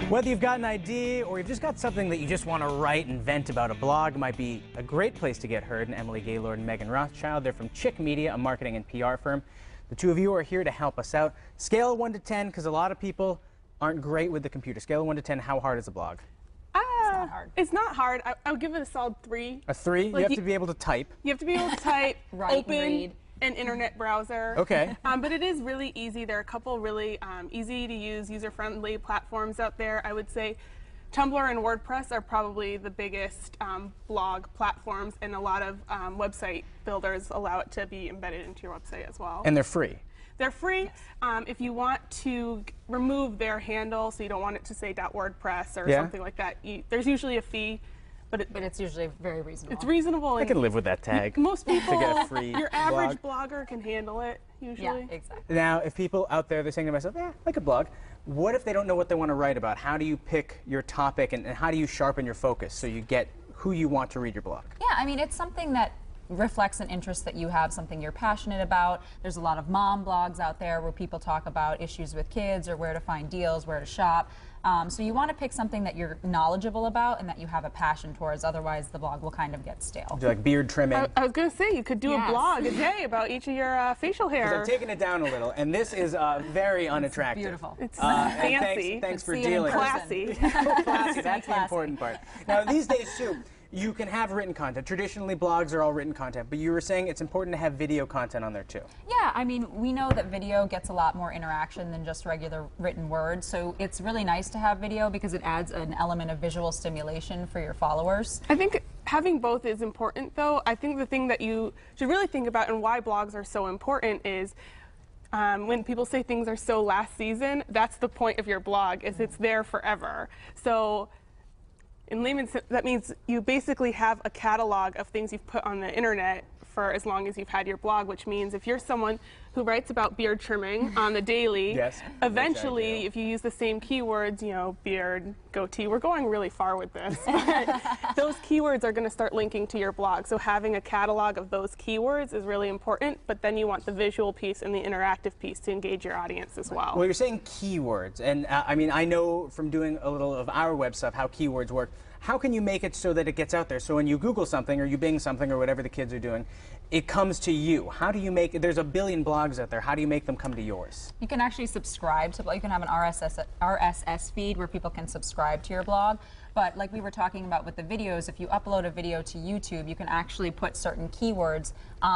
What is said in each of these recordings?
Whether you've got an idea or you've just got something that you just want to write and vent about, a blog might be a great place to get heard. And Emily Gaylord and Megan Rothschild, they're from chikmedia, a marketing and PR firm. The two of you are here to help us out. Scale of 1 to 10, because a lot of people aren't great with the computer. Scale of 1 to 10, how hard is a blog? It's not hard. It's not hard. I would give it a solid 3. A 3? Like you have to be able to type. You have to be able to type, Write, open read. an internet browser. Okay. But it is really easy. There are a couple really easy to use, user-friendly platforms out there. I would say Tumblr and WordPress are probably the biggest blog platforms, and a lot of website builders allow it to be embedded into your website as well. And they're free. They're free. If you want to remove their handle, so you don't want it to say .wordpress or something like that, there's usually a fee. But it's usually very reasonable. It's reasonable. I can live with that tag. Most people, to get a free your average blogger can handle it, usually. Yeah, exactly. Now, if people out there, they're saying to themselves, yeah, like a blog, what if they don't know what they want to write about? How do you pick your topic, and how do you sharpen your focus so you get who you want to read your blog? Yeah, I mean, it's something that reflects an interest that you have, something you're passionate about. There's a lot of mom blogs out there where people talk about issues with kids or where to find deals, where to shop. So you want to pick something that you're knowledgeable about and that you have a passion towards, otherwise the blog will kind of get stale. Do like beard trimming? I was going to say, you could do a blog a day about each of your facial hair. I'm taking it down a little, and this is very unattractive. It's beautiful. It's fancy. Thanks for See dealing. Classy. Classy, that's the important part. Now, these days, too, you can have written content. Traditionally, blogs are all written content, but you were saying it's important to have video content on there, too. Yeah, I mean, we know that video gets a lot more interaction than just regular written words, so it's really nice to have video because it adds an element of visual stimulation for your followers. I think having both is important, though. I think the thing that you should really think about and why blogs are so important is when people say things are so last season, that's the point of your blog, is it's there forever. So in layman's terms, that means you basically have a catalog of things you've put on the internet for as long as you've had your blog, which means if you're someone who writes about beard trimming on the daily, eventually, if you use the same keywords, you know, beard, goatee, we're going really far with this, but those keywords are going to start linking to your blog. So having a catalog of those keywords is really important, but then you want the visual piece and the interactive piece to engage your audience as well. Well, you're saying keywords, and I mean, I know from doing a little of our web stuff how keywords work. How can you make it so that it gets out there? So when you Google something or you Bing something or whatever the kids are doing, it comes to you. How do you make it? There's a billion blogs out there. How do you make them come to yours? You can actually subscribe to, you can have an RSS feed where people can subscribe to your blog. But like we were talking about with the videos, if you upload a video to YouTube, you can actually put certain keywords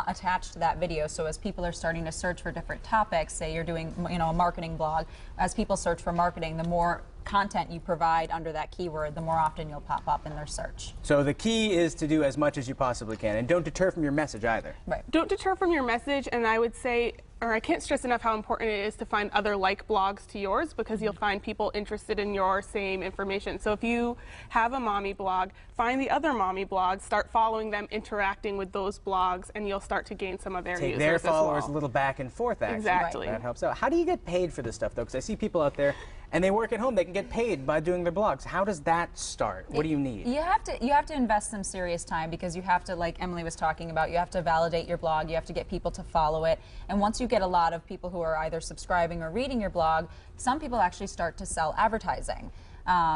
attached to that video. So as people are starting to search for different topics, say you're doing, you know, a marketing blog, as people search for marketing, the more content you provide under that keyword, the more often you'll pop up in their search. So the key is to do as much as you possibly can, and don't deter from your message either. Right. Don't deter from your message, and I would say, or I can't stress enough how important it is to find other like blogs to yours, because you'll find people interested in your same information. So if you have a mommy blog, find the other mommy blogs, start following them, interacting with those blogs, and you'll start to gain some of their users Take their followers as well. a little back and forth, actually. Exactly. That helps out. How do you get paid for this stuff, though? Because I see people out there, and they work at home. They can get paid by doing their blogs. How does that start? What do you need? You have to invest some serious time, because you have to, like Emily was talking about, you have to validate your blog. You have to get people to follow it. And once you get a lot of people who are either subscribing or reading your blog, some people actually start to sell advertising.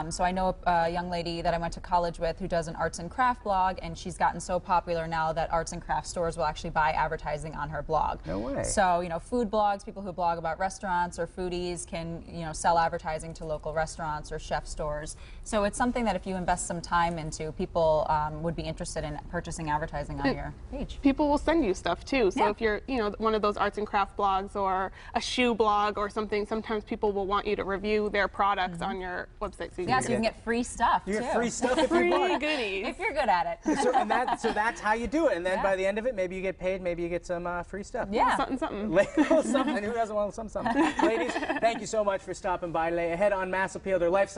So I know a young lady that I went to college with who does an arts and craft blog, and she's gotten so popular now that arts and craft stores will actually buy advertising on her blog. No way. So, you know, food blogs, people who blog about restaurants or foodies can, you know, sell advertising to local restaurants or chef stores. So it's something that if you invest some time into, people would be interested in purchasing advertising on your page. People will send you stuff too. So if you're, you know, one of those arts and craft blogs or a shoe blog or something, sometimes people will want you to review their products on your website. So you you can get free stuff, You too. get free stuff if free you want. goodies. If you're good at it. So that's how you do it. And then by the end of it, maybe you get paid, maybe you get some free stuff. Yeah. Something, something. Something. Who doesn't want something? Ladies, thank you so much for stopping by. Lay ahead on Mass Appeal, their lifestyle.